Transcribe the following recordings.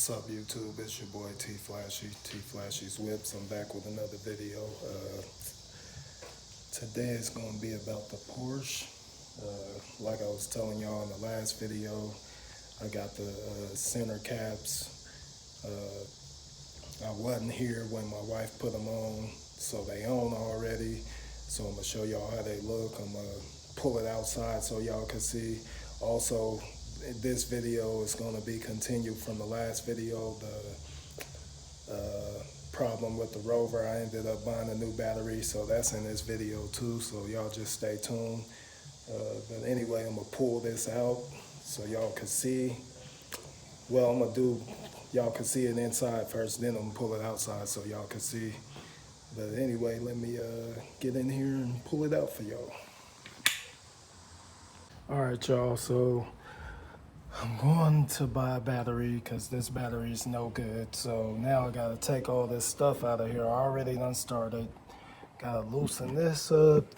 What's up, YouTube? It's your boy T Flashy, T Flashy's Whips. I'm back with another video. Today is going to be about the Porsche. Like I was telling y'all in the last video, I got the center caps. I wasn't here when my wife put them on, so they on already. So I'm going to show y'all how they look. I'm going to pull it outside so y'all can see. Also, this video is going to be continued from the last video, the problem with the Rover. I ended up buying a new battery, so that's in this video too, so y'all just stay tuned. But anyway, I'm going to pull this out so y'all can see. Well, I'm going to do, y'all can see it inside first, then I'm going to pull it outside so y'all can see. But anyway, let me get in here and pull it out for y'all. All right, y'all, so I'm going to buy a battery because this battery is no good. So now I gotta take all this stuff out of here. I already done started. Gotta loosen this up,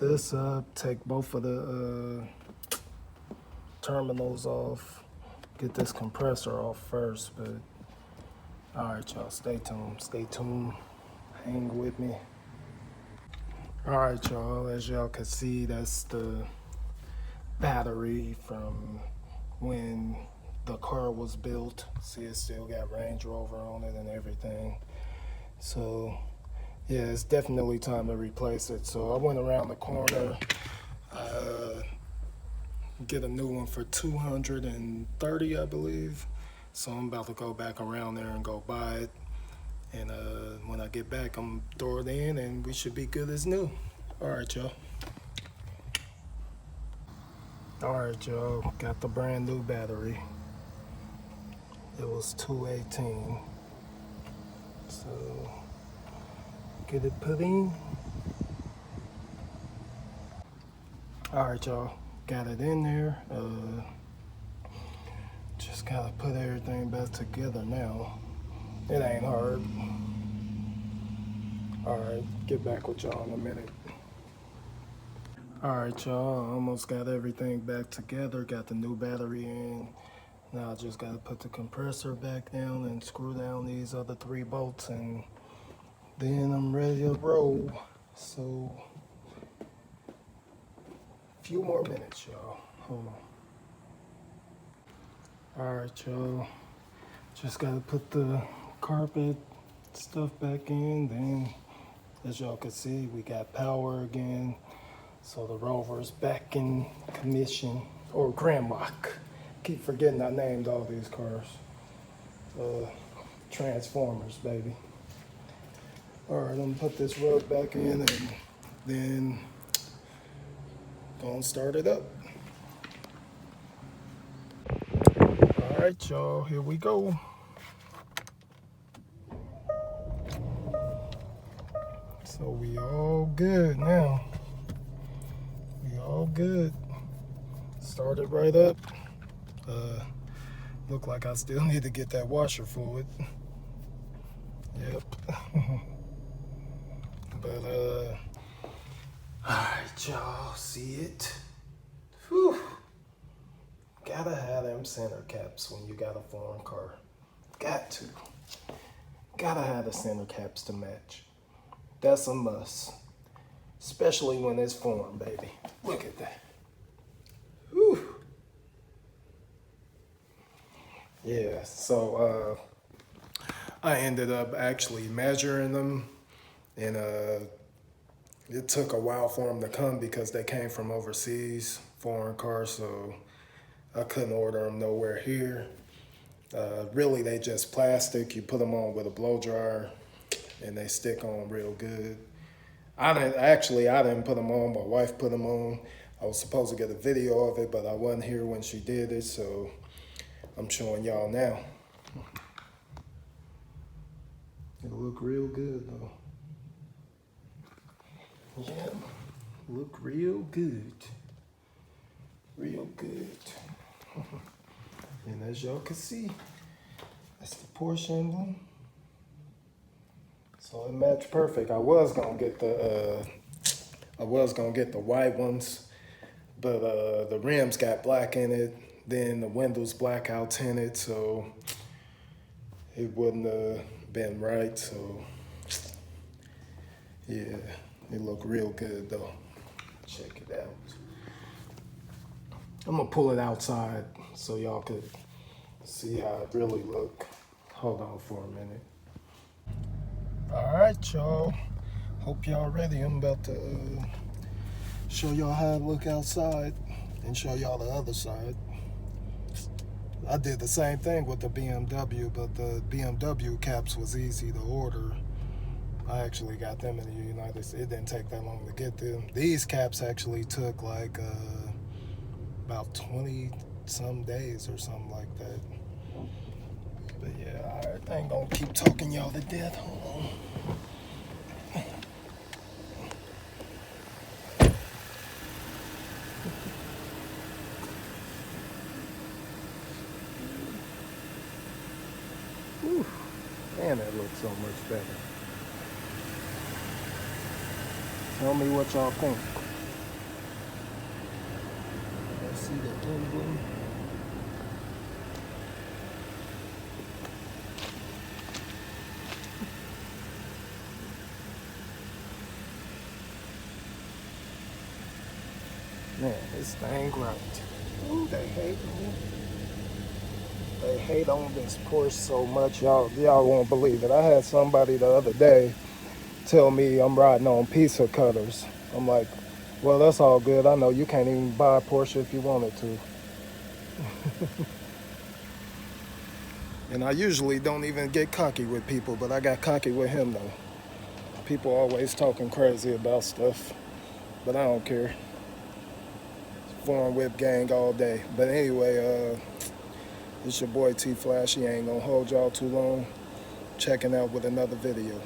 take both of the terminals off, get this compressor off first. But all right, y'all, stay tuned, hang with me. All right, y'all, as y'all can see, that's the battery from when the car was built. See, it still got Range Rover on it and everything. So yeah, it's definitely time to replace it. So I went around the corner, get a new one for $230, I believe. So I'm about to go back around there and go buy it. And when I get back, I'm throw it in and we should be good as new. All right, y'all. All right, y'all, got the brand new battery. It was $218. So get it put in. All right, y'all, got it in there. Just gotta put everything back together now. It ain't hard. All right, get back with y'all in a minute. All right, y'all, almost got everything back together. Got the new battery in. Now I just gotta put the compressor back down and screw down these other 3 bolts, and then I'm ready to roll. So, a few more minutes, y'all. Hold on. All right, y'all. Just gotta put the carpet stuff back in. Then, as y'all can see, we got power again. So the Rover's back in commission, or Grand Lock. Keep forgetting I named all these cars. Transformers, baby. All right, I'm gonna put this rug back in and then gonna start it up. All right, y'all, here we go. So we all good now. We all good. Started right up. Look like I still need to get that washer fluid. Yep. But all right, y'all, see it? Whew. Gotta have them center caps when you got a foreign car. Got to. Gotta have the center caps to match. That's a must. Especially when it's foreign, baby. Look at that. Whew. Yeah, so I ended up actually measuring them, and it took a while for them to come because they came from overseas, foreign cars, so I couldn't order them nowhere here. Really, they just plastic. You put them on with a blow dryer, and they stick on real good. I didn't put them on. My wife put them on. I was supposed to get a video of it, but I wasn't here when she did it, so I'm showing y'all now. It look real good though. Yeah, look real good. Real good. And as y'all can see, that's the Porsche emblem. So it matched perfect. I was gonna get the white ones, but the rims got black in it. Then the windows blackout tinted, so it wouldn't have been right. So yeah, it looked real good though. Check it out. I'm gonna pull it outside so y'all could see how it really look. Hold on for a minute. All right, y'all. Hope y'all ready. I'm about to show y'all how it look outside and show y'all the other side. I did the same thing with the BMW, but the BMW caps was easy to order. I actually got them in the United States. It didn't take that long to get them. These caps actually took like about 20 some days or something like that. But yeah, all right, I ain't gonna keep talking y'all to death. Hold on. Whew. Man, that looks so much better. Tell me what y'all think. Let's see the emblem. Man, this thing right. Ooh, they hate on this Porsche so much, y'all won't believe it. I had somebody the other day tell me I'm riding on pizza cutters. I'm like, well, that's all good. I know you can't even buy a Porsche if you wanted to. And I usually don't even get cocky with people, but I got cocky with him though. People always talking crazy about stuff, but I don't care. Foreign whip gang all day. But anyway, it's your boy T Flash. He ain't gonna hold y'all too long. Checking out with another video.